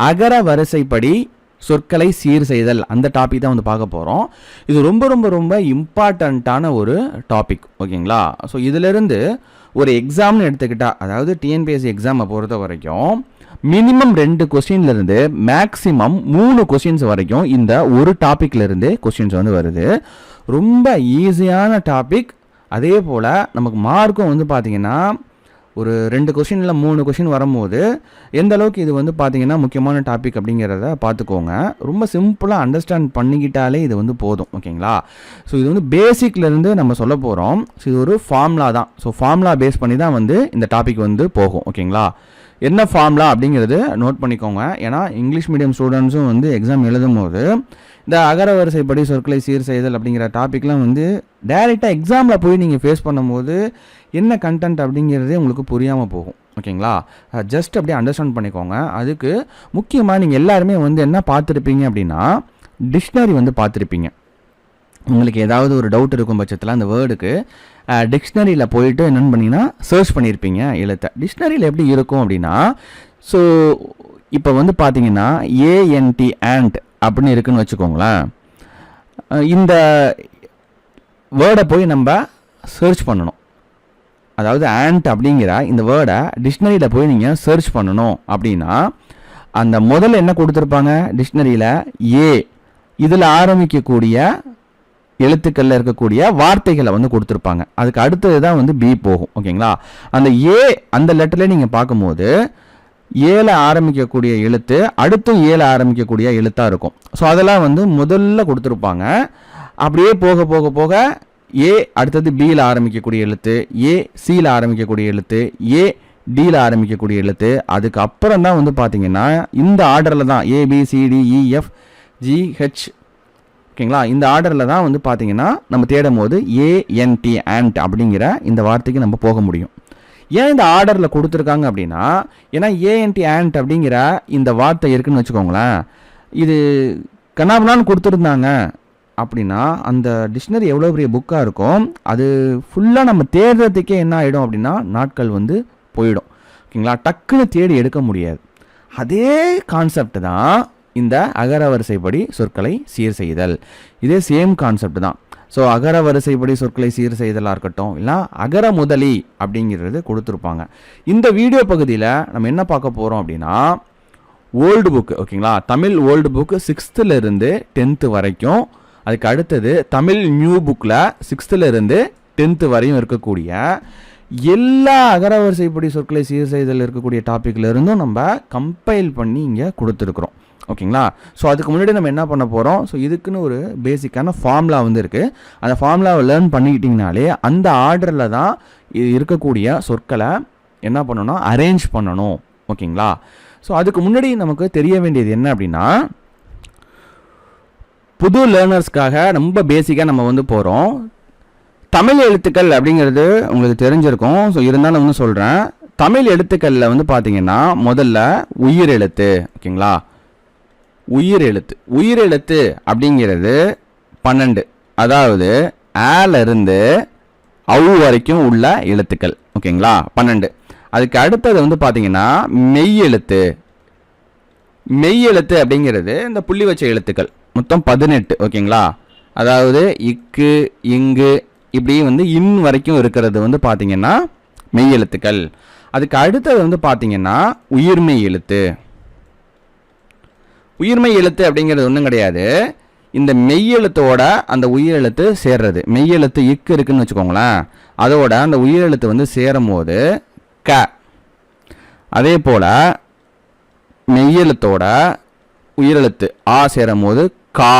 அகர வரிசைப்படி சொற்களை சீர் செய்தல் அந்த டாபிக் தான் வந்து பார்க்க போகிறோம். இது ரொம்ப ரொம்ப ரொம்ப இம்பார்ட்டண்ட்டான ஒரு டாபிக். ஓகேங்களா? ஸோ இதிலிருந்து ஒரு எக்ஸாம்னு எடுத்துக்கிட்டால், அதாவது டிஎன்பிஎஸ்சி எக்ஸாமை பொறுத்த வரைக்கும் மினிமம் 2 கொஸ்டின்லேருந்து மேக்ஸிமம் 3 கொஸ்டின்ஸ் வரைக்கும் இந்த ஒரு டாப்பிக்லேருந்து கொஸ்டின்ஸ் வந்து வருது. ரொம்ப ஈஸியான டாபிக். அதே போல் நமக்கு மார்க்கும் வந்து பார்த்திங்கன்னா ஒரு 2 கொஸ்டின் இல்லை 3 கொஸ்டின் வரும்போது எந்த அளவுக்கு இது வந்து பார்த்திங்கன்னா முக்கியமான டாபிக் அப்படிங்கிறத பார்த்துக்கோங்க. ரொம்ப சிம்பிளாக அண்டர்ஸ்டாண்ட் பண்ணிக்கிட்டாலே இது வந்து போதும். ஓகேங்களா? ஸோ இது வந்து பேசிக்லேருந்து நம்ம சொல்ல போகிறோம். ஸோ இது ஒரு ஃபார்முலா தான். ஸோ ஃபார்முலா பேஸ் பண்ணி தான் வந்து இந்த டாபிக் வந்து போகும். ஓகேங்களா? என்ன ஃபார்முலா அப்படிங்கிறது நோட் பண்ணிக்கோங்க. ஏன்னா இங்கிலீஷ் மீடியம் ஸ்டூடெண்ட்ஸும் வந்து எக்ஸாம் எழுதும் போது இந்த அகர வரிசைப்படி சொற்களை சீர் செய்தல் அப்படிங்கிற டாப்பிக்லாம் வந்து டைரெக்டாக எக்ஸாமில் போய் நீங்கள் ஃபேஸ் பண்ணும்போது என்ன கண்டென்ட் அப்படிங்கிறதே உங்களுக்கு புரியாமல் போகும். ஓகேங்களா? ஜஸ்ட் அப்படியே அண்டர்ஸ்டாண்ட் பண்ணிக்கோங்க. அதுக்கு முக்கியமாக நீங்கள் எல்லாருமே வந்து என்ன பார்த்துருப்பீங்க அப்படின்னா டிக்ஷனரி வந்து பார்த்துருப்பீங்க. உங்களுக்கு ஏதாவது ஒரு டவுட் இருக்கும் பட்சத்தில் அந்த வேர்டுக்கு டிக்ஷனரியில் போயிட்டு என்னென்னு பண்ணிங்கன்னா சர்ச் பண்ணியிருப்பீங்க எழுத்தை. டிக்ஷனரியில் எப்படி இருக்கும் அப்படின்னா, ஸோ இப்போ வந்து பார்த்தீங்கன்னா ஏஎன்டி ஆண்ட் அப்படின்னு இருக்குன்னு வச்சுக்கோங்களேன். இந்த வேர்டை போய் நம்ம சர்ச் பண்ணணும். அதாவது ஆண்ட் அப்படிங்கிற இந்த வேர்டை டிக்ஷனரியில் போய் நீங்கள் சர்ச் பண்ணணும் அப்படின்னா அந்த முதல்ல என்ன கொடுத்துருப்பாங்க டிக்ஷனரியில் ஏ, இதில் ஆரம்பிக்கக்கூடிய எழுத்துக்களில் இருக்கக்கூடிய வார்த்தைகளை வந்து கொடுத்துருப்பாங்க. அதுக்கு அடுத்தது தான் வந்து பி போகும். ஓகேங்களா? அந்த ஏ அந்த லெட்டரில் நீங்கள் பார்க்கும்போது ஏல ஆரம்பிக்கக்கூடிய எழுத்து அடுத்தும் ஏல ஆரம்பிக்கக்கூடிய எழுத்தாக இருக்கும். ஸோ அதெல்லாம் வந்து முதல்ல கொடுத்துருப்பாங்க. அப்படியே போக போக போக ஏ அடுத்தது பியில் ஆரம்பிக்கக்கூடிய எழுத்து, ஏ சியில் ஆரம்பிக்கக்கூடிய எழுத்து, ஏ டியில் ஆரம்பிக்கக்கூடிய எழுத்து. அதுக்கப்புறம் தான் வந்து பார்த்தீங்கன்னா இந்த ஆர்டரில் தான் ABCDEF GH. ஓகேங்களா? இந்த ஆர்டரில் தான் வந்து பார்த்தீங்கன்னா நம்ம தேடும் போது ANT ஆண்ட் அப்படிங்கிற இந்த வார்த்தைக்கு நம்ம போக முடியும். ஏன் இந்த ஆர்டரில் கொடுத்துருக்காங்க அப்படின்னா, ஏன்னா ANT ஆண்ட் அப்படிங்கிற இந்த வார்த்தை இருக்குன்னு வச்சுக்கோங்களேன். இது கண்ணாபுனான்னு கொடுத்துருந்தாங்க அப்படின்னா அந்த டிக்ஷனரி எவ்வளோ பெரிய புக்காக இருக்கும், அது ஃபுல்லாக நம்ம தேடுறதுக்கே என்ன ஆகிடும் அப்படின்னா நாட்கள் வந்து போயிடும். ஓகேங்களா? டக்குன்னு தேடி எடுக்க முடியாது. அதே கான்செப்ட் தான் இந்த அகர வரிசைப்படி சொற்களை சீர் செய்தல். இதே சேம் கான்செப்ட் தான். ஸோ அகர வரிசைப்படி சொற்களை சீர் செய்தலாக இருக்கட்டும், இல்லை அகர முதலி அப்படிங்கிறது கொடுத்துருப்பாங்க. இந்த வீடியோ பகுதியில் நம்ம என்ன பார்க்க போகிறோம் அப்படின்னா ஓல்டு புக்கு. ஓகேங்களா? Tamil old book 6th to 10th வரைக்கும். அதுக்கு அடுத்தது தமிழ் நியூ புக்கில் 6th to 10th வரையும் இருக்கக்கூடிய எல்லா அகர வரிசைப்படி சொற்களை சீர் செய்தல் இருக்கக்கூடிய டாப்பிக்ல இருந்தும் நம்ம கம்பைல் பண்ணி இங்கே கொடுத்துருக்குறோம். ஓகேங்களா? ஸோ அதுக்கு முன்னாடி நம்ம என்ன பண்ண போகிறோம், ஸோ இதுக்குன்னு ஒரு பேசிக்கான ஃபார்முலா வந்து இருக்குது. அந்த ஃபார்முலாவை லேர்ன் பண்ணிக்கிட்டிங்கனாலே அந்த ஆர்டரில் தான் இருக்கக்கூடிய சொற்களை என்ன பண்ணணும், அரேஞ்ச் பண்ணணும். ஓகேங்களா? ஸோ அதுக்கு முன்னாடி நமக்கு தெரிய வேண்டியது என்ன அப்படின்னா, புது லேர்னர்ஸ்க்காக ரொம்ப பேசிக்காக நம்ம வந்து போகிறோம். தமிழ் எழுத்துக்கள் அப்படிங்கிறது உங்களுக்கு தெரிஞ்சிருக்கும். ஸோ இருந்தாலும் நான் வந்து சொல்கிறேன். தமிழ் எழுத்துக்களில் வந்து பார்த்தீங்கன்னா முதல்ல உயிர் எழுத்து. ஓகேங்களா? உயிர் எழுத்து. உயிர் எழுத்து அப்படிங்கிறது 12. அதாவது ஆலிருந்து அவு வரைக்கும் உள்ள எழுத்துக்கள். ஓகேங்களா? 12. அதுக்கு அடுத்தது வந்து பார்த்தீங்கன்னா மெய் எழுத்து. மெய் எழுத்து அப்படிங்கிறது இந்த புள்ளி வச்ச எழுத்துக்கள் மொத்தம் 18. ஓகேங்களா? அதாவது இக்கு இங்கு இப்படி வந்து இன் வரைக்கும் இருக்கிறது வந்து பார்த்தீங்கன்னா மெய் எழுத்துக்கள். அதுக்கு அடுத்தது வந்து பார்த்தீங்கன்னா உயிர்மெய் எழுத்து. உயிர்மெய் எழுத்து அப்படிங்கிறது ஒன்றும் கிடையாது, இந்த மெய் எழுத்தோட அந்த உயிர் எழுத்து சேர்றது. மெய் எழுத்து இக்கு இருக்குன்னு வச்சுக்கோங்களேன், அதோட அந்த உயிர் எழுத்து வந்து சேரும் போது க. அதே போல் மெய் எழுத்தோட உயிரெழுத்து ஆ சேரும் போது கா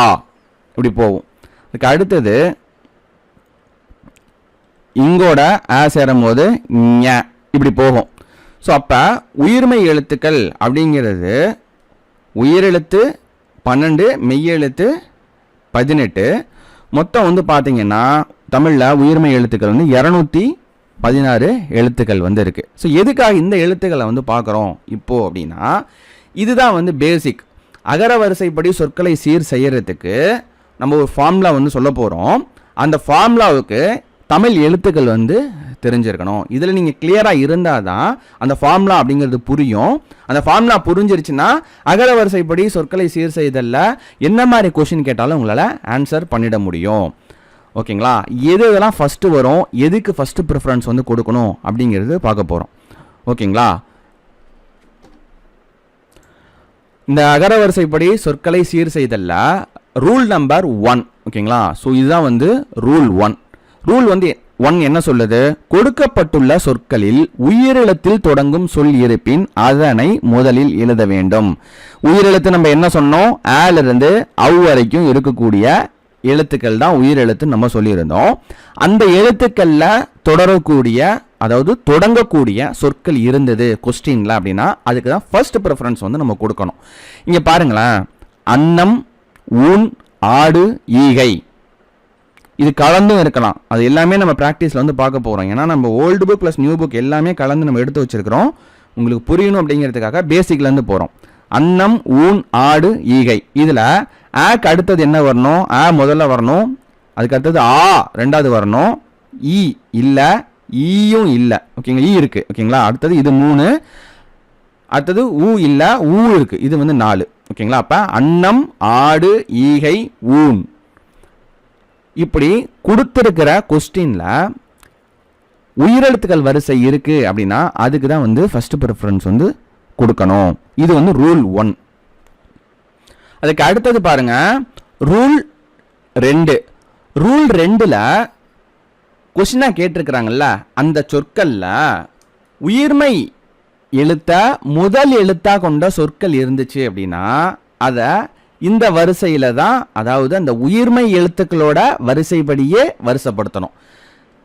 இப்படி போகும். அதுக்கு அடுத்தது இங்கோட ஆ சேரும் போது ஞ இப்படி போகும். ஸோ அப்போ உயிர்மெய் எழுத்துக்கள் அப்படிங்கிறது உயிரெழுத்து 12, மெய்யெழுத்து 18. மொத்தம் வந்து பார்த்தீங்கன்னா தமிழில் உயிர்மெய் எழுத்துக்கள் வந்து 216 எழுத்துக்கள் வந்து இருக்குது. ஸோ எதுக்காக இந்த எழுத்துக்களை வந்து பார்க்குறோம் இப்போது அப்படின்னா, இதுதான் வந்து பேசிக். அகர வரிசைப்படி சொற்களை சீர் செய்யறதுக்கு நம்ம ஒரு ஃபார்முலா வந்து சொல்ல போகிறோம். அந்த ஃபார்முலாவுக்கு தமிழ் எழுத்துக்கள் வந்து தெரிஞ்சிருக்கணும். இதில் நீங்கள் கிளியராக இருந்தால் தான் அந்த ஃபார்முலா அப்படிங்கிறது புரியும். அந்த ஃபார்முலா புரிஞ்சிருச்சுன்னா அகர வரிசைப்படி சொற்களை சீர் செய்தல்ல என்ன மாதிரி கொஷின் கேட்டாலும் உங்களால் ஆன்சர் பண்ணிட முடியும். ஓகேங்களா? எது இதெல்லாம் ஃபஸ்ட்டு வரும், எதுக்கு ஃபஸ்ட்டு ப்ரிஃபரன்ஸ் வந்து கொடுக்கணும் அப்படிங்கிறது பார்க்க போகிறோம். ஓகேங்களா? இந்த அகர வரிசைப்படி சொற்களை சீர் செய்தல்ல ரூல் நம்பர் 1. ஓகேங்களா? ஸோ இதுதான் வந்து ரூல் 1. ரூல் வந்து 1 என்ன சொல்லுது? கொடுக்கப்பட்டுள்ள சொற்களில் உயிரெழுத்தில் தொடங்கும் சொல் இருப்பின் அதனை முதலில் எழுத வேண்டும். உயிரெழுத்து நம்ம என்ன சொன்னோம்? ஆலிருந்து அவ் வரைக்கும் இருக்கக்கூடிய எழுத்துக்கள் தான் உயிரெழுத்து நம்ம சொல்லியிருந்தோம். அந்த எழுத்துக்கள்ல தொடரக்கூடிய அதாவது தொடங்கக்கூடிய சொற்கள் இருந்தது கொஸ்டின்ல அப்படின்னா அதுக்கு தான் ஃபர்ஸ்ட் ப்ரிஃபரன்ஸ் வந்து நம்ம கொடுக்கணும். இங்க பாருங்களேன், அன்னம், ஊன், ஆடு, ஈகை இது கலந்தும் இருக்கலாம். அது எல்லாமே நம்ம ப்ராக்டிஸில் வந்து பார்க்க போகிறோம். ஏன்னா நம்ம old book plus new book எல்லாமே கலந்து நம்ம எடுத்து வச்சிருக்கிறோம். உங்களுக்கு புரியணும் அப்படிங்கிறதுக்காக பேசிக்லேருந்து போகிறோம். அன்னம், ஊன், ஆடு, ஈகை இதில் ஆக்கு அடுத்தது என்ன வரணும்? ஆ முதல்ல வரணும். அதுக்கு அடுத்தது ஆ ரெண்டாவது வரணும். ஈ இல்லை, ஈயும் இல்லை. ஓகேங்களா? ஈ இருக்குது. ஓகேங்களா? அடுத்தது இது 3, அடுத்தது ஊ இல்லை, ஊ இருக்குது. இது வந்து 4. ஓகேங்களா? அப்போ அன்னம், ஆடு, ஈகை, ஊன் இப்படி கொடுத்துருக்கிற கொஸ்டின்ல உயிரெழுத்துக்கள் வரிசை இருக்கு அப்படின்னா அதுக்கு தான் வந்து ஃபர்ஸ்ட் ப்ரிஃபரன்ஸ் வந்து கொடுக்கணும். இது வந்து ரூல் 1. அதுக்கு அடுத்தது பாருங்க ரூல் 2. ரூல் 2ல கொஸ்டினா கேட்டிருக்கிறாங்கல்ல அந்த சொற்கள்ல உயிர்மை எழுத்த முதல் எழுத்தா கொண்ட சொற்கள் இருந்துச்சு அப்படின்னா அதை இந்த வரிசையில தான், அதாவது அந்த உயிர்மை எழுத்துக்களோட வரிசைப்படியே வரிசைப்படுத்தணும்.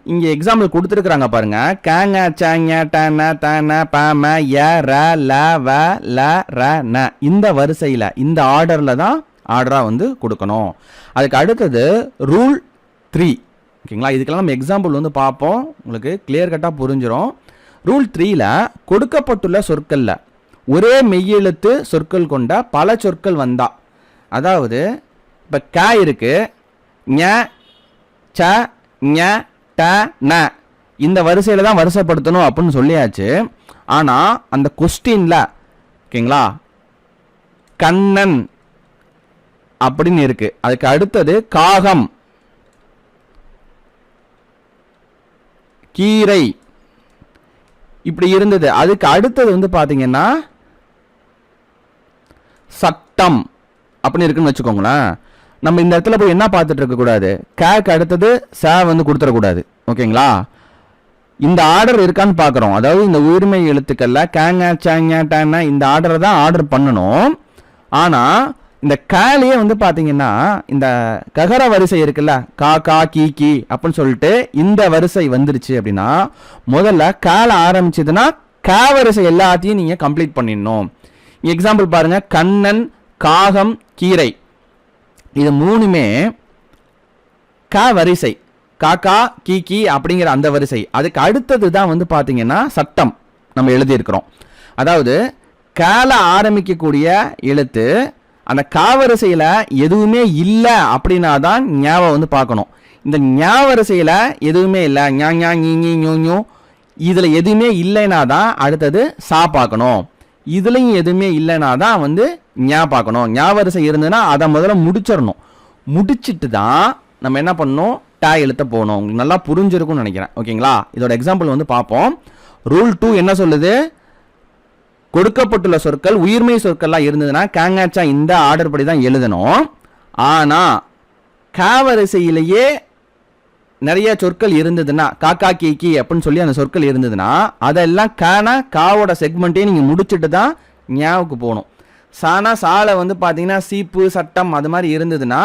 இங்க எக்ஸாம்பிள் கொடுத்துருக்காங்க பாருங்க. கேங்க, சேங்க, டன, தன, பம, ய, ர, ல, வ, ல, ர, ந இந்த வரிசையில இந்த ஆர்டர்ல தான் ஆர்டரா வந்து கொடுக்கணும். அதுக்கு அடுத்தது ரூல் 3. ஓகேங்களா? இதுக்கெல்லாம் நம்ம எக்ஸாம்பிள் வந்து பார்ப்போம். உங்களுக்கு கிளியர் கட்டா புரிஞ்சிடும். ரூல் 3ல கொடுக்கப்பட்டுள்ள சொற்கள்ல ஒரே மெய்யெழுத்து சொற்கள் கொண்ட பல சொற்கள் வந்தா, அதாவது இப்போ க இருக்கு, ஞ, ச, ஞ, ட, ந இந்த வரிசையில் தான் வரிசைப்படுத்தணும் அப்படின்னு சொல்லியாச்சு. ஆனால் அந்த கொஸ்டின்ல ஓகேங்களா கண்ணன் அப்படின்னு இருக்கு. அதுக்கு அடுத்தது காகம், கீரை இப்படி இருந்தது. அதுக்கு அடுத்தது வந்து பார்த்தீங்கன்னா சட்டம் அப்படின்னு இருக்குன்னு வச்சுக்கோங்களேன். நம்ம இந்த இடத்துல போய் என்ன பார்த்துட்டு இருக்கக்கூடாது? கேக்கு அடுத்தது ச வந்து கொடுத்துடக்கூடாது. ஓகேங்களா? இந்த ஆர்டர் இருக்கான்னு பார்க்குறோம். அதாவது இந்த உயிர்மை எழுத்துக்கள்ல கேங்க, சேங்க, டேன இந்த ஆர்டரை தான் ஆர்டர் பண்ணணும். ஆனால் இந்த கேலையே வந்து பார்த்தீங்கன்னா இந்த ககர வரிசை இருக்குல்ல, கா, கா, கீ, கீ அப்படின்னு சொல்லிட்டு இந்த வரிசை வந்துருச்சு அப்படின்னா முதல்ல கேல ஆரம்பிச்சதுன்னா கா வரிசை எல்லாத்தையும் நீங்கள் கம்ப்ளீட் பண்ணிடணும். எக்ஸாம்பிள் பாருங்க, கண்ணன், காகம், கீரை இது 3மே க வரிசை, காக்கா, கீ, கீ அப்படிங்கிற அந்த வரிசை. அதுக்கு அடுத்தது தான் வந்து பார்த்தீங்கன்னா சட்டம் நம்ம எழுதியிருக்கிறோம். அதாவது கேல ஆரம்பிக்கக்கூடிய எழுத்து அந்த காவரிசையில் எதுவுமே இல்லை அப்படின்னா தான் ஞாபகம் வந்து பார்க்கணும். இந்த ஞாவரிசையில் எதுவுமே இல்லை, ஞா, ஞா, நீ, நீ, ஞோ, ஞோ இதில் எதுவுமே இல்லைன்னா தான் அடுத்தது சா பார்க்கணும். இதுலையும் எதுவுமே இல்லைன்னா தான் வந்து ஞா பார்க்கணும். ஞாவரிசை இருந்ததுன்னா அதை முதல்ல முடிச்சிடணும். முடிச்சிட்டு தான் நம்ம என்ன பண்ணணும்? டா எழுத்த போகணும். உங்களுக்கு நல்லா புரிஞ்சிருக்கும்னு நினைக்கிறேன். ஓகேங்களா? இதோட எக்ஸாம்பிள் வந்து பார்ப்போம். ரூல் 2 என்ன சொல்லுது? கொடுக்கப்பட்டுள்ள சொற்கள் உயிர்மை சொற்கள்லாம் இருந்ததுன்னா கேங்காச்சா இந்த ஆர்டர் படி தான் எழுதணும். ஆனால் காவரிசையிலேயே நிறைய சொற்கள் இருந்ததுன்னா காக்கா, கீக்கி அப்படின்னு சொல்லி அந்த சொற்கள் இருந்ததுன்னா அதெல்லாம் கானா காவோட செக்மெண்ட்டே நீங்கள் முடிச்சுட்டு தான் ஞாவுக்கு போகணும். சானா சாலை வந்து பார்த்தீங்கன்னா சீப்பு, சட்டம் அது மாதிரி இருந்ததுன்னா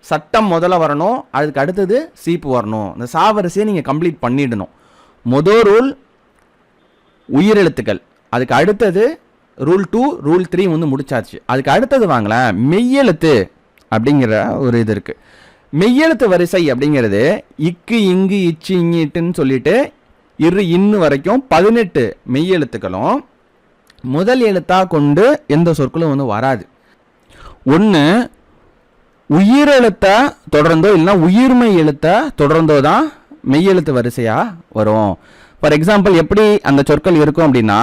சட்டம் முதல்ல வரணும். அதுக்கு அடுத்தது சீப்பு வரணும். இந்த சாவரிசையை நீங்கள் கம்ப்ளீட் பண்ணிடணும். மொதல் ரூல் உயிரெழுத்துக்கள். அதுக்கு அடுத்தது ரூல் 2, ரூல் 3 வந்து முடிச்சாச்சு. அதுக்கு அடுத்தது வாங்களேன் மெய்யெழுத்து அப்படிங்கிற ஒரு இது இருக்குது. மெய்யெழுத்து வரிசை அப்படிங்கிறது இக்கு, இங்கு, இச்சு, இங்கிட்டுன்னு சொல்லிட்டு இன்னு வரைக்கும் 18 மெய்யெழுத்துக்களும் முதல் எழுத்தாக கொண்டு எந்த சொற்களும் வந்து வராது. ஒன்று உயிரெழுத்த தொடர்ந்தோ இல்லைன்னா உயிர்மை எழுத்த தொடர்ந்தோ தான் மெய்யெழுத்து வரிசையாக வரும். ஃபார் எக்ஸாம்பிள் எப்படி அந்த சொற்கள் இருக்கும் அப்படின்னா,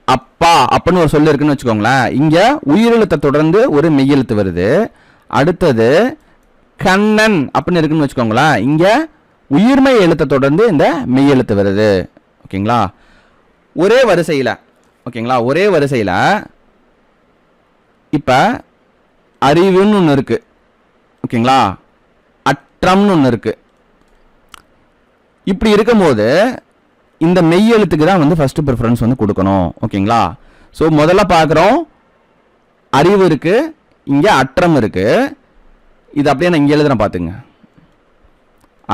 அப்பா அப்படின்னு ஒரு சொல் இருக்குன்னு வச்சுக்கோங்களேன். இங்கே உயிரெழுத்தை தொடர்ந்து ஒரு மெய்யெழுத்து வருது. அடுத்தது கண்ணன் அப்படின்னு இருக்குன்னு வச்சுக்கோங்களேன். இங்கே உயிர்மெய் எழுத்தை தொடர்ந்து இந்த மெய்யெழுத்து வருது. ஓகேங்களா? ஒரே வரிசையில் ஓகேங்களா, ஒரே வரிசையில் இப்போ அறிவுன்னு ஒன்று இருக்குது. ஓகேங்களா? அற்றம்னு ஒன்று இருக்குது. இப்படி இருக்கும்போது இந்த மெய்யெழுத்துக்கு தான் வந்து ஃபஸ்ட்டு ப்ரிஃபரன்ஸ் வந்து கொடுக்கணும். ஓகேங்களா? ஸோ முதல்ல பார்க்குறோம், அறிவு இருக்குது, இங்கே அற்றம் இருக்குது. இது அப்படியே நான் இங்கே எழுதுறேன் பார்த்துங்க.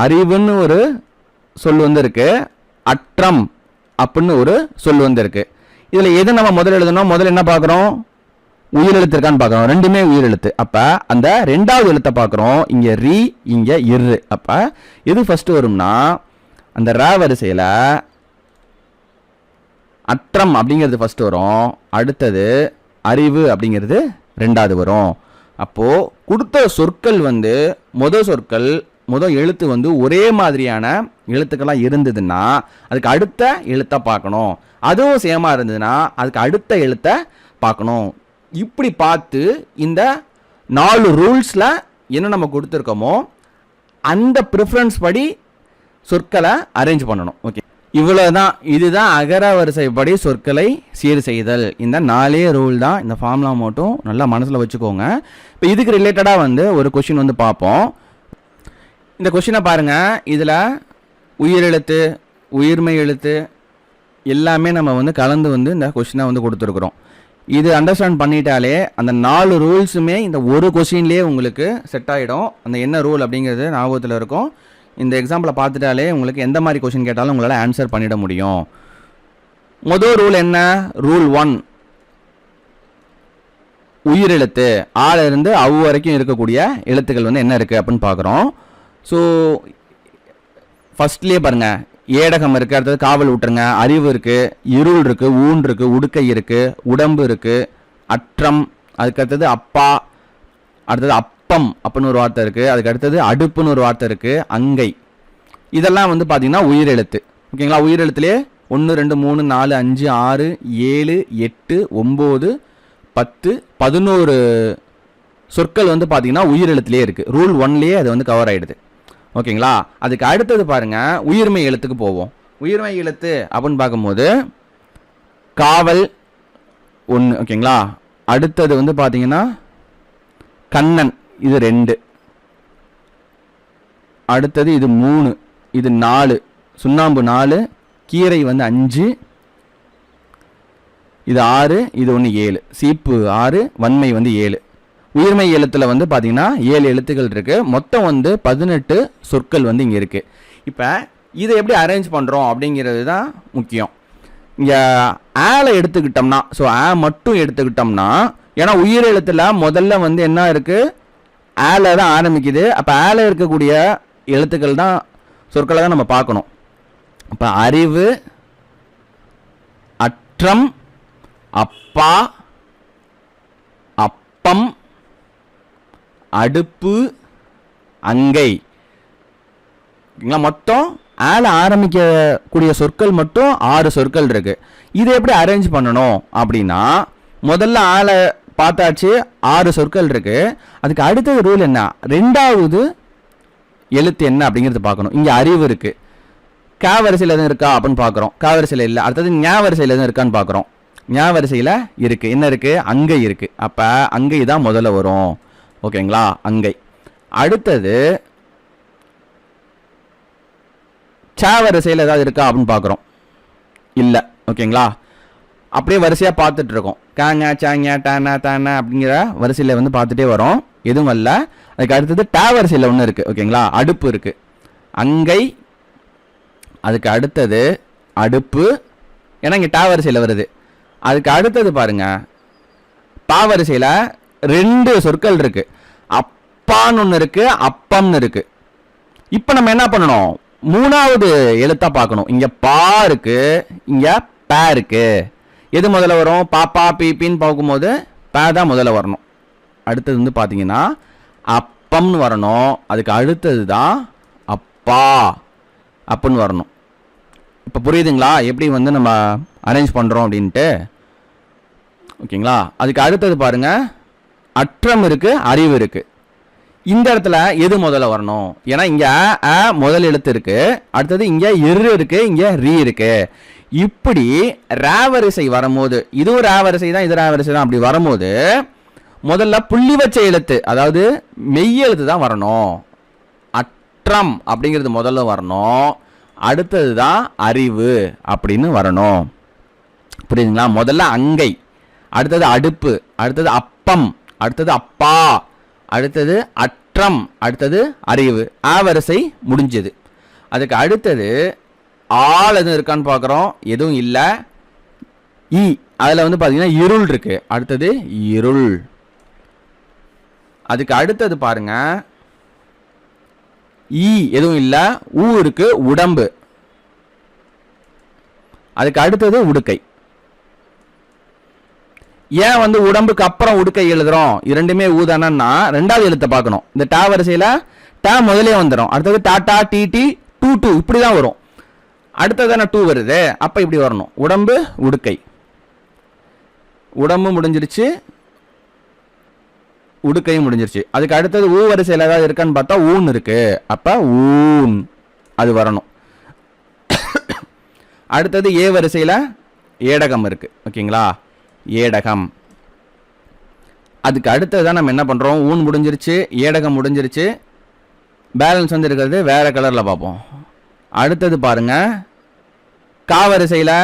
அறிவுன்னு ஒரு சொல் வந்து இருக்கு, அற்றம் அப்படின்னு ஒரு சொல் வந்து இருக்கு. இதில் எது நம்ம முதல்ல எழுதணும்? முதல்ல என்ன பார்க்குறோம்? உயிரெழுத்து இருக்கான்னு பார்க்குறோம். ரெண்டுமே உயிரெழுத்து. அப்போ அந்த ரெண்டாவது எழுத்தை பார்க்குறோம். இங்கே ரி, இங்கே இரு. அப்போ எது ஃபஸ்ட்டு வரும்னா அந்த ர வரிசையில் அற்றம் அப்படிங்கிறது ஃபஸ்ட்டு வரும். அடுத்தது அறிவு அப்படிங்கிறது ரெண்டாவது வரும். அப்போது கொடுத்த சொற்கள் வந்து முதல் எழுத்து வந்து ஒரே மாதிரியான எழுத்துக்களாக இருந்ததுன்னா அதுக்கு அடுத்த எழுத்தை பார்க்கணும். அதுவும் சேமாக இருந்ததுன்னா அதுக்கு அடுத்த எழுத்தை பார்க்கணும். இப்படி பார்த்து இந்த 4 ரூல்ஸில் என்ன நம்ம கொடுத்துருக்கோமோ அந்த ப்ரிஃபரன்ஸ் படி சொற்களை அரேஞ்ச் பண்ணணும். ஓகே, இவ்வளோதான். இதுதான் அகர வரிசைப்படி சொற்களை சீர் செய்தல். இந்த 4 ரூல் தான். இந்த ஃபார்முலா மட்டும் நல்லா மனசில் வச்சுக்கோங்க. இப்போ இதுக்கு ரிலேட்டடாக வந்து ஒரு கொஷின் வந்து பார்ப்போம். இந்த கொஷினை பாருங்கள். இதில் உயிரெழுத்து, உயிர்மை எழுத்து எல்லாமே நம்ம வந்து கலந்து வந்து இந்த கொஷினை வந்து கொடுத்துருக்குறோம். இது அண்டர்ஸ்டாண்ட் பண்ணிட்டாலே அந்த 4 ரூல்ஸுமே இந்த ஒரு கொஷின்லேயே உங்களுக்கு செட் ஆகிடும். அந்த என்ன ரூல் அப்படிங்கிறது ஞாபகத்தில் இருக்கும். இந்த எக்ஸாம்பிளை பார்த்துட்டாலே உங்களுக்கு எந்த மாதிரி கொஷின் கேட்டாலும் உங்களால் ஆன்சர் பண்ணிட முடியும். முதல் ரூல் என்ன? ரூல் 1, உயிரெழுத்து ஆல இருந்து அவ் வரைக்கும் இருக்கக்கூடிய எழுத்துக்கள் வந்து என்ன இருக்குது அப்படின்னு பார்க்குறோம். ஸோ ஃபஸ்ட்லேயே பாருங்கள், ஏடகம் இருக்குது, அடுத்தது காவல் விட்டுருங்க, அறிவு இருக்குது, இருள் இருக்குது, ஊன் இருக்குது, உடுக்கை இருக்குது, உடம்பு இருக்குது, அற்றம், அதுக்கு அடுத்தது அப்பா, அடுத்தது அப்பம் அப்படின்னு ஒரு வார்த்தை இருக்குது, அதுக்கு அடுத்தது அடுப்புன்னு ஒரு வார்த்தை இருக்குது, அங்கை. இதெல்லாம் வந்து பார்த்திங்கன்னா உயிரெழுத்து. ஓகேங்களா? உயிரெழுத்துலேயே 1 2 3 4 5 6 7 8 9 10 11 சொற்கள் வந்து பார்த்திங்கன்னா உயிரெழுத்துலேயே இருக்குது. ரூல் 1லேயே அது வந்து கவர் ஆகிடுது. ஓகேங்களா? அதுக்கு அடுத்தது பாருங்கள், உயிர்மை எழுத்துக்கு போவோம். உயிர்மை எழுத்து அப்படின்னு பார்க்கும்போது காவல் 1. ஓகேங்களா? அடுத்தது வந்து பார்த்தீங்கன்னா கண்ணன், இது 2. அடுத்தது இது 3, இது 4, சுண்ணாம்பு 4, கீரை வந்து 5, இது 6, இது 1 7, சீப்பு 6, வன்மை வந்து 7. உயிர்மை எழுத்துல வந்து பார்த்தீங்கன்னா 7 எழுத்துக்கள் இருக்குது. மொத்தம் வந்து 18 சொற்கள் வந்து இங்கே இருக்குது. இப்போ இதை எப்படி அரேஞ்ச் பண்ணுறோம் அப்படிங்கிறது தான் முக்கியம். இங்கே ஆல எடுத்துக்கிட்டோம்னா, ஸோ மட்டும் எடுத்துக்கிட்டோம்னா, ஏன்னா உயிர் எழுத்துல முதல்ல வந்து என்ன இருக்குது? ஆல தான் ஆரம்பிக்குது. அப்போ ஆல இருக்கக்கூடிய எழுத்துக்கள் தான், சொற்களை தான் நம்ம பார்க்கணும். இப்போ அறிவு, அற்றம், அப்பா, அப்பம், அடுப்பு, அங்கை. மொத்தம் ஆல ஆரம்பிக்கக்கூடிய சொற்கள் மட்டும் 6 சொற்கள் இருக்கு. இதை எப்படி அரேஞ்ச் பண்ணணும் அப்படின்னா, முதல்ல ஆல பார்த்தாச்சு, 6 சொற்கள் இருக்கு. அதுக்கு அடுத்தது ரூல் என்ன? ரெண்டாவது எழுத்து என்ன அப்படிங்கிறது பார்க்கணும். இங்கே அறிவு இருக்கு, கா வரிசையில் எதுவும் இருக்கா அப்படின்னு பார்க்குறோம். கா வரிசையில் இல்லை. அடுத்தது ஞா வரிசையில் எதுவும் இருக்கான்னு பார்க்குறோம். ஞா வரிசையில் இருக்குது. என்ன இருக்குது? அங்கை இருக்குது. அப்போ அங்கை தான் முதல்ல வரும். ஓகேங்களா? அங்கை. அடுத்தது சா வரிசையில் ஏதாவது இருக்கா அப்படின்னு பார்க்குறோம். இல்லை. ஓகேங்களா? அப்படியே வரிசையாக பார்த்துட்டு இருக்கோம். காங்க சாங்க டானா தானா அப்படிங்கிற வரிசையில் வந்து பார்த்துட்டே வரோம். எதுவும் இல்லை. அதுக்கு அடுத்தது டா வரிசையில் ஒன்று இருக்குது. ஓகேங்களா? அடுப்பு இருக்குது. அங்கை, அதுக்கு அடுத்தது அடுப்பு, ஏன்னா இங்கே டா வரிசையில் வருது. அதுக்கு அடுத்தது பாருங்க, பா வரிசையில் 2 சொற்கள் இருக்கு. அப்பான்னு ஒன்று இருக்கு, அப்பம்னு இருக்கு. இப்போ நம்ம என்ன பண்ணணும்? 3வது எழுத்தா பார்க்கணும். இங்க பா இருக்கு, இங்க பா இருக்கு. எது முதல்ல வரும்? பாப்பா பீப்பின்னு பார்க்கும்போது பா தான் முதல்ல வரணும். அடுத்தது வந்து பார்த்தீங்கன்னா அப்பம்னு வரணும். அதுக்கு அடுத்தது தான் அப்பா. அப்படின்னு வரணும். இப்போ புரியுதுங்களா எப்படி வந்து நம்ம அரேஞ்ச் பண்ணுறோம் அப்படின்ட்டு? ஓகேங்களா. அதுக்கு அடுத்தது பாருங்கள், அற்றம் இருக்குது, அறிவு இருக்குது. இந்த இடத்துல எது முதல்ல வரணும்? ஏன்னா இங்கே அ முதல் எழுத்து இருக்குது, அடுத்தது இங்கே இரு இருக்குது, இங்கே ரீ இருக்குது. இப்படி ராவரிசை வரும்போது, இதுவும் ராவரிசை தான், இது ராவரிசை தான், அப்படி வரும்போது முதல்ல புள்ளி வச்ச எழுத்து, அதாவது மெய் எழுத்து தான் வரணும். அற்றம் அப்படிங்கிறது முதல்ல வரணும், அடுத்தது தான் அறிவு அப்படின்னு வரணும். புரியுதுங்களா? முதல்ல அங்கை, அடுத்தது அடுப்பு, அடுத்தது அப்பம், அடுத்தது அப்பா, அடுத்தது அற்றம், அடுத்தது அறிவு. வரிசை முடிஞ்சது. அதுக்கு அடுத்தது ஆள் எதுவும் இருக்கான்னு பார்க்குறோம், எதுவும் இல்லை. இ அதில் வந்து பார்த்தீங்கன்னா இருள் இருக்கு, அடுத்தது இருள். அதுக்கு அடுத்தது பாருங்க, ஈ எதுவும் இல்லை, ஊ இருக்கு, உடம்பு. அதுக்கு அடுத்தது உடுக்கை. ஏன் வந்து உடம்புக்கு அப்புறம் உடுக்கை எழுதுறோம்? இரண்டுமே ஊதானா ரெண்டாவது எழுத்தை பார்க்கணும். இந்த டா வரிசையில் டா முதலே வந்துடும், அடுத்தது டாட்டா டி டி டூ டூ இப்படி தான் வரும். அடுத்ததான டூ வருது, அப்போ இப்படி வரணும். உடம்பு உடுக்கை, உடம்பு முடிஞ்சிருச்சு, உடுக்கையும் முடிஞ்சிருச்சு. அதுக்கு அடுத்தது ஊ வரிசையில் ஏதாவது இருக்கான்னு பார்த்தா ஊன் இருக்கு, அப்போ ஊன் அது வரணும். அடுத்தது ஏ வரிசையில் ஏடகம் இருக்கு, ஓகேங்களா, ஏடகம். அதுக்கு அடுத்ததான் நம்ம என்ன பண்ணுறோம், ஊன் முடிஞ்சிருச்சு, ஏடகம் முடிஞ்சிருச்சு, பேலன்ஸ் வந்து இருக்கிறது வேற கலரில் பார்ப்போம். அடுத்தது பாருங்க, கா வரிசையில்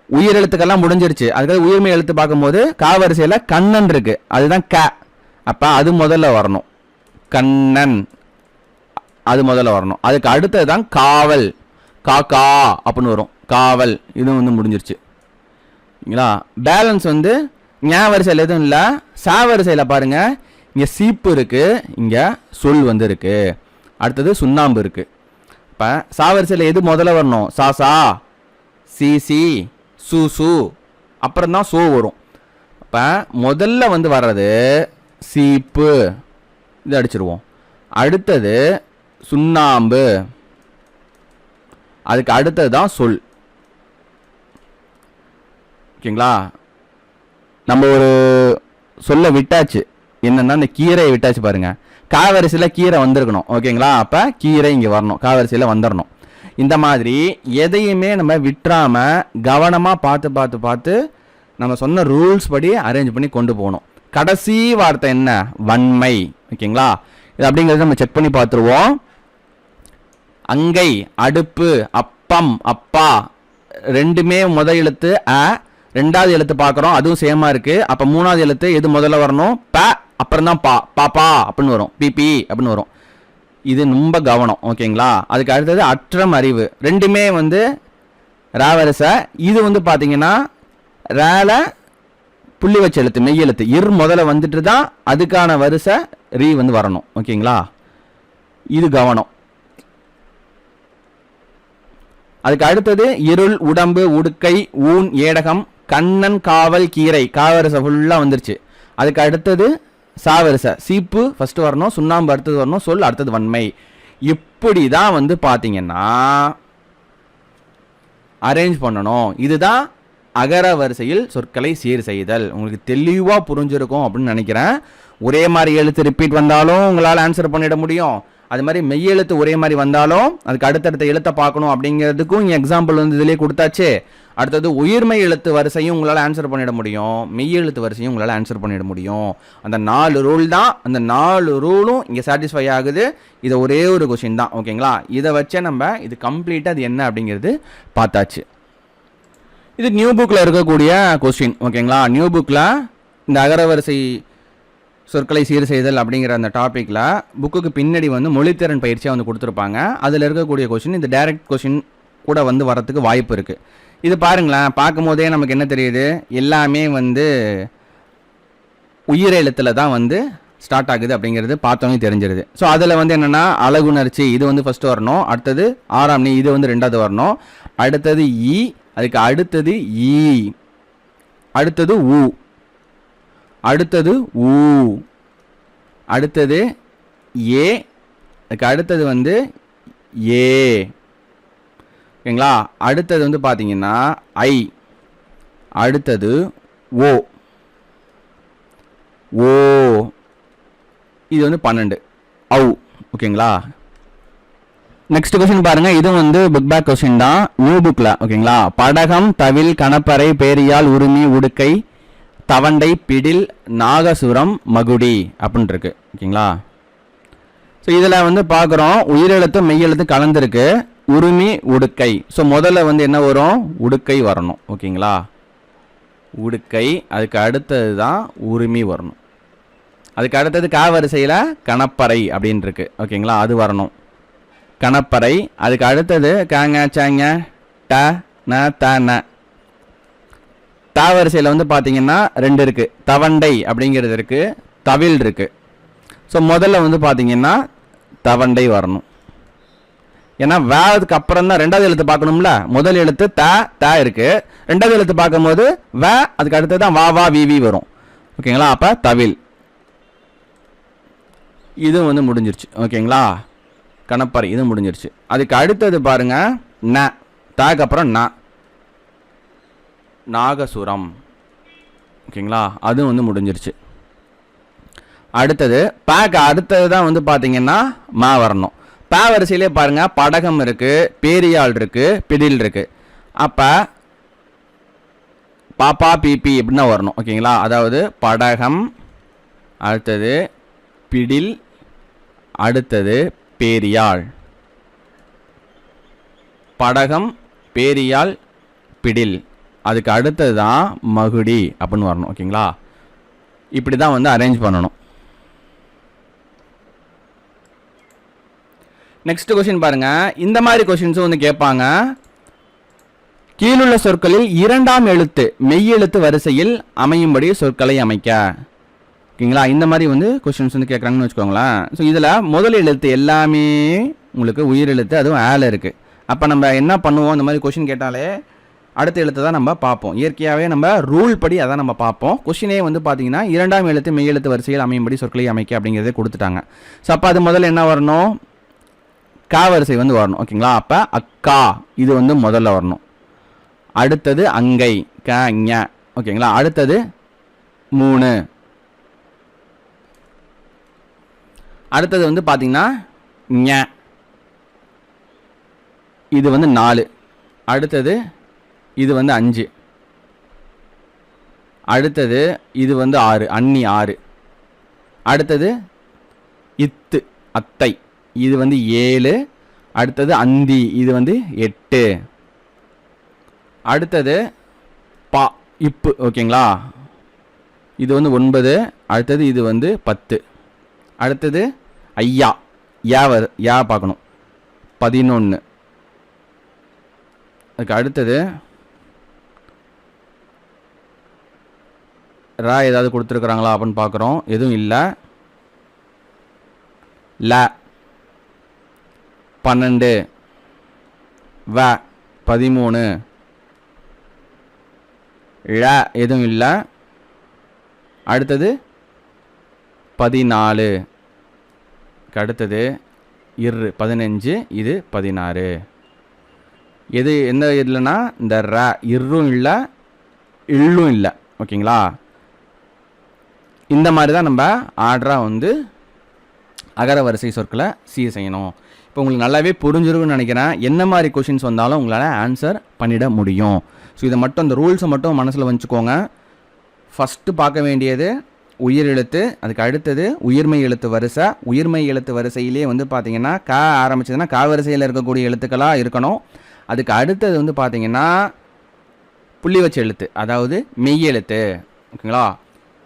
உயிரெழுத்துக்கெல்லாம் முடிஞ்சிருச்சு, அதுக்காக உயிர்மை எழுத்து பார்க்கும்போது கா வரிசையில் கண்ணன் இருக்கு, அதுதான் க, அப்போ அது முதல்ல வரணும். கண்ணன் அது முதல்ல வரணும். அதுக்கு அடுத்தது தான் காவல், காக்கா அப்படின்னு வரும், காவல். இதுவும் வந்து முடிஞ்சிருச்சு. பேலன்ஸ் வந்து ஞா வரிசையில் எதுவும் இல்லை. சா வரிசையில் பாருங்க, இங்கே சீப்பு இருக்கு, இங்கே சொல் வந்து இருக்கு, அடுத்தது சுண்ணாம்பு இருக்கு. இப்போ சா வரிசையில் எது முதல்ல வரணும்? சா சா, சி சி, சு சு, அப்புறம் தான் சோ வரும். இப்போ முதல்ல வந்து வர்றது சீப்பு, இது அடிச்சிருவோம். அடுத்தது சுண்ணாம்பு, அதுக்கு அடுத்தது தான் சொல். ஓகேங்களா. நம்ம ஒரு சொல்ல விட்டாச்சு, என்னன்னா இந்த கீரையை விட்டாச்சு பாருங்க. காவரிசையில் கீரை வந்திருக்கணும், ஓகேங்களா, அப்போ கீரை இங்கே வரணும், காவரிசையில் வந்துடணும். இந்த மாதிரி எதையுமே நம்ம விட்டுறாம கவனமாக பார்த்து பார்த்து பார்த்து நம்ம சொன்ன ரூல்ஸ் படி அரேஞ்ச் பண்ணி கொண்டு போகணும். கடைசி வார்த்தை என்ன? வன்மை. ஓகேங்களா, இது அப்படிங்கிறத நம்ம செக் பண்ணி பார்த்துருவோம். அங்கை, அடுப்பு, அப்பம், அப்பா, ரெண்டுமே முதல் எழுத்து அ, ரெண்டாவது எழுத்து பார்க்குறோம், அதுவும் சேமா இருக்கு. அப்போ மூணாவது எழுத்து எது முதல்ல வரணும்? ப, அப்புறம் தான் பா, பாப்பா அப்படின்னு வரும், பிபி அப்படின்னு வரும். இது ரொம்ப கவனம், ஓகேங்களா. அதுக்கு அடுத்தது அற்றம், அறிவு, ரெண்டுமே வந்து ராவரிசை. இது வந்து பார்த்தீங்கன்னா ரேல புள்ளி வச்ச எழுத்து, மெய் எழுத்து, இர் முதல்ல வந்துட்டு தான் அதுக்கான வரிசை ரீ வந்து வரணும், ஓகேங்களா. இது கவனம். அதுக்கு அடுத்தது இருள், உடம்பு, உடுக்கை, ஊன், ஏடகம், கண்ணன், காவல், கீரை, காவரிசை ஃபுல்லாக வந்துருச்சு. அதுக்கு அடுத்தது சாவரிசை, சீப்பு ஃபர்ஸ்ட் வரணும், சுண்ணாம்பு அடுத்தது வரணும், சொல் அடுத்தது வன்மை. இப்படி தான் வந்து பார்த்தீங்கன்னா அரேஞ்ச் பண்ணணும். இதுதான் அகர வரிசையில் சொற்களை சீர் செய்தல். உங்களுக்கு தெளிவாக புரிஞ்சிருக்கும் அப்படின்னு நினைக்கிறேன். ஒரே மாதிரி எழுத்து ரிப்பீட் வந்தாலும் உங்களால் ஆன்சர் பண்ணிட முடியும். அது மாதிரி மெய்யெழுத்து ஒரே மாதிரி வந்தாலும் அதுக்கு அடுத்தடுத்த எழுத்தை பார்க்கணும் அப்படிங்கிறதுக்கும் இங்கே எக்ஸாம்பிள் வந்து இதிலே கொடுத்தாச்சு. அடுத்தது உயிர்மை எழுத்து வரிசையும் உங்களால் ஆன்சர் பண்ணிட முடியும், மெய்யெழுத்து வரிசையும் உங்களால் ஆன்சர் பண்ணிட முடியும். அந்த 4 ரூல் தான், அந்த 4 ரூலும் இங்கே சாட்டிஸ்ஃபை ஆகுது. இது ஒரே ஒரு கொஸ்டின் தான், ஓகேங்களா. இதை வச்சே நம்ம இது கம்ப்ளீட்டாக அது என்ன அப்படிங்கிறது பார்த்தாச்சு. இது நியூ புக்கில் இருக்கக்கூடிய கொஸ்டின், ஓகேங்களா. நியூ புக்கில் இந்த அகரவரிசை சொற்களை சீர் செய்தல் அப்படிங்கிற அந்த டாப்பிக்கில் புக்குக்கு பின்னாடி வந்து மொழித்திறன் பயிற்சியாக வந்து கொடுத்துருப்பாங்க. அதில் இருக்கக்கூடிய கொஸ்டின் இந்த டைரக்ட் கொஸ்டின் கூட வந்து வரத்துக்கு வாய்ப்பு இருக்குது. இது பாருங்களேன், பார்க்கும் போதே நமக்கு என்ன தெரியுது, எல்லாமே வந்து உயிரெழுத்தில் தான் வந்து ஸ்டார்ட் ஆகுது அப்படிங்கிறது பார்த்தோன்னே தெரிஞ்சிருது. ஸோ அதில் வந்து என்னென்னா அழகுணர்ச்சி இது வந்து ஃபஸ்ட்டு வரணும், அடுத்தது ஆறாம் நீ இது வந்து ரெண்டாவது வரணும், அடுத்தது ஈ, அதுக்கு அடுத்தது ஈ, அடுத்தது ஊ, அடுத்தது ஊ, அடுத்தது ஏ, அதுக்கு அடுத்தது வந்து ஏ. ஓகேங்களா, அடுத்தது வந்து பார்த்தீங்கன்னா ஐ, அடுத்தது ஓ. ஓ இது வந்து 12 ஔ. ஓகேங்களா, நெக்ஸ்ட் கொஸ்டின் பாருங்க. இது வந்து புக் பேக் கொஸ்டின் தான், நியூ புக்ல. ஓகேங்களா, படகம், தவில், கணப்பறை, பேரியால், உரிமை, உடுக்கை, தவண்டை, பிடில், நாகசுரம், மகுடி அப்படின்னு இருக்கு. ஓகேங்களா, ஸோ இதில் வந்து பார்க்குறோம் உயிரெழுத்து மெய்யெழுத்து கலந்துருக்கு. உரிமை, உடுக்கை. ஸோ முதல்ல வந்து என்ன வரும், உடுக்கை வரணும். ஓகேங்களா, உடுக்கை. அதுக்கு அடுத்தது தான் உரிமை வரணும். அதுக்கு அடுத்தது கா வரிசையில் கணப்பறை அப்படின்னு இருக்கு. ஓகேங்களா, அது வரணும், கணப்பறை. அதுக்கு அடுத்தது காங்க சாங்க ட ந த ந. த வரிசையில் வந்து பார்த்தீங்கன்னா 2 இருக்கு, தவண்டை அப்படிங்கிறது இருக்கு, தவில் இருக்கு. ஸோ முதல்ல வந்து பார்த்தீங்கன்னா தவண்டை வரணும். ஏன்னா வேதுக்கு அப்புறம் தான் ரெண்டாவது எழுத்து பார்க்கணும்ல. முதல் எழுத்து த த இருக்கு, ரெண்டாவது எழுத்து பார்க்கும்போது வே, அதுக்கு அடுத்தது தான் வா வா வி வி வரும். ஓகேங்களா, அப்போ தவில். இது வந்து முடிஞ்சிருச்சு. ஓகேங்களா, கணப்பறை இது முடிஞ்சிருச்சு. அதுக்கு அடுத்தது பாருங்க ந, தாக்கு அப்புறம் ந, நாகசுரம். ஓகேங்களா, அதுவும் வந்து முடிஞ்சிருச்சு. அடுத்தது பேக்கு அடுத்தது தான் வந்து பார்த்தீங்கன்னா மா வரணும். பே வரிசையிலே பாருங்க படகம் இருக்கு, பேரியாள் இருக்கு, பிடில் இருக்கு. அப்ப பாப்பா பிபி எப்படின்னா வரணும். ஓகேங்களா, அதாவது படகம், அடுத்தது பிடில், அடுத்தது பேரியாள். படகம், பேரியாள், பிடில். அதுக்கு அடுத்தது தான் மகுடி அப்படின்னு வரணும். ஓகேங்களா, இப்படி தான் வந்து அரேஞ்ச் பண்ணணும். நெக்ஸ்ட் கொஸ்டின் பாருங்க. இந்த மாதிரி கொஸ்டின்ஸும் வந்து கேட்பாங்க. கீழுள்ள சொற்களில் 2ஆம் எழுத்து மெய்யெழுத்து வரிசையில் அமையும்படி சொற்களை அமைக்க. ஓகேங்களா, இந்த மாதிரி வந்து கொஸ்டின்ஸ் வந்து கேட்குறாங்கன்னு வச்சுக்கோங்களேன். ஸோ இதில் முதல் எழுத்து எல்லாமே உங்களுக்கு உயிரெழுத்து, அதுவும் ஆல இருக்குது. அப்போ நம்ம என்ன பண்ணுவோம், இந்த மாதிரி கொஸ்டின் கேட்டாலே அடுத்த எழுத்து தான் நம்ம பார்ப்போம். இயற்கையாகவே நம்ம ரூல் படி அதான் நம்ம பார்ப்போம். கொஸ்டினே வந்து பார்த்தீங்கன்னா 2ஆம் எழுத்து மெய்யெழுத்து வரிசையில் அமையும்படி சொற்களை அமைக்க அப்படிங்கிறதே கொடுத்துட்டாங்க. ஸோ அப்போ அது முதல்ல என்ன வரணும், கா வரிசை வந்து வரணும். ஓகேங்களா, அப்போ அக்கா இது வந்து முதல்ல வரணும். அடுத்தது அங்கை க ஞ. ஓகேங்களா, அடுத்தது 3. அடுத்தது வந்து பார்த்தீங்கன்னா ஞ, இது வந்து 4. அடுத்தது இது வந்து 5. அடுத்தது இது வந்து 6, அன்னி 6. அடுத்தது இத்து அத்தை, இது வந்து 7. அடுத்தது அந்தி, இது வந்து 8. அடுத்தது பா இப்பு. ஓகேங்களா, இது வந்து 9. அடுத்தது இது வந்து 10. அடுத்தது ஐயா, யா பார்க்கணும், 11. அதுக்கு அடுத்தது ரா ஏதாவது கொடுத்துருக்குறாங்களா அப்படின்னு பார்க்குறோம், எதுவும் இல்லை. ல 12, வ 13, ழ எதுவும் இல்லை. அடுத்தது 14. அடுத்தது இரு 15, இது 16. எது எந்த இல்லைன்னா இந்த ர இரும் இல்லை, இள்ளும் இல்லை. ஓகேங்களா, இந்த மாதிரி தான் நம்ம ஆர்டராக வந்து அகர வரிசை சொற்களை சீர் செய்யணும். இப்போ உங்களுக்கு நல்லாவே புரிஞ்சிருக்குன்னு நினைக்கிறேன். என்ன மாதிரி கொஷின்ஸ் வந்தாலும் உங்களால் ஆன்சர் பண்ணிட முடியும். ஸோ இதை மட்டும் இந்த ரூல்ஸை மட்டும் மனசில் வச்சுக்கோங்க. ஃபஸ்ட்டு பார்க்க வேண்டியது உயிரெழுத்து, அதுக்கு அடுத்தது உயிர்மெய் எழுத்து வரிசை. உயிர்மெய் எழுத்து வரிசையிலே வந்து பார்த்தீங்கன்னா க ஆரம்பிச்சதுன்னா க வரிசையில் இருக்கக்கூடிய எழுத்துக்களாக இருக்கணும். அதுக்கு அடுத்தது வந்து பார்த்தீங்கன்னா புள்ளி வச்ச எழுத்து, அதாவது மெய் எழுத்து. ஓகேங்களா,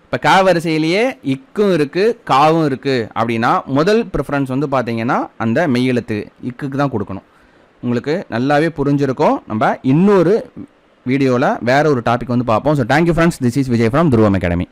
இப்போ க வரிசையிலேயே இக்கும் இருக்குது, காவும் இருக்குது அப்படின்னா முதல் ப்ரிஃபரன்ஸ் வந்து பார்த்தீங்கன்னா அந்த மெய் எழுத்து இக்குக்கு தான் கொடுக்கணும். உங்களுக்கு நல்லாவே புரிஞ்சிருக்கும். நம்ம இன்னொரு வீடியோவில் வேறு ஒரு டாபிக் வந்து பார்ப்போம். So thank you friends, this is Vijay from துருவம் அகாடமி.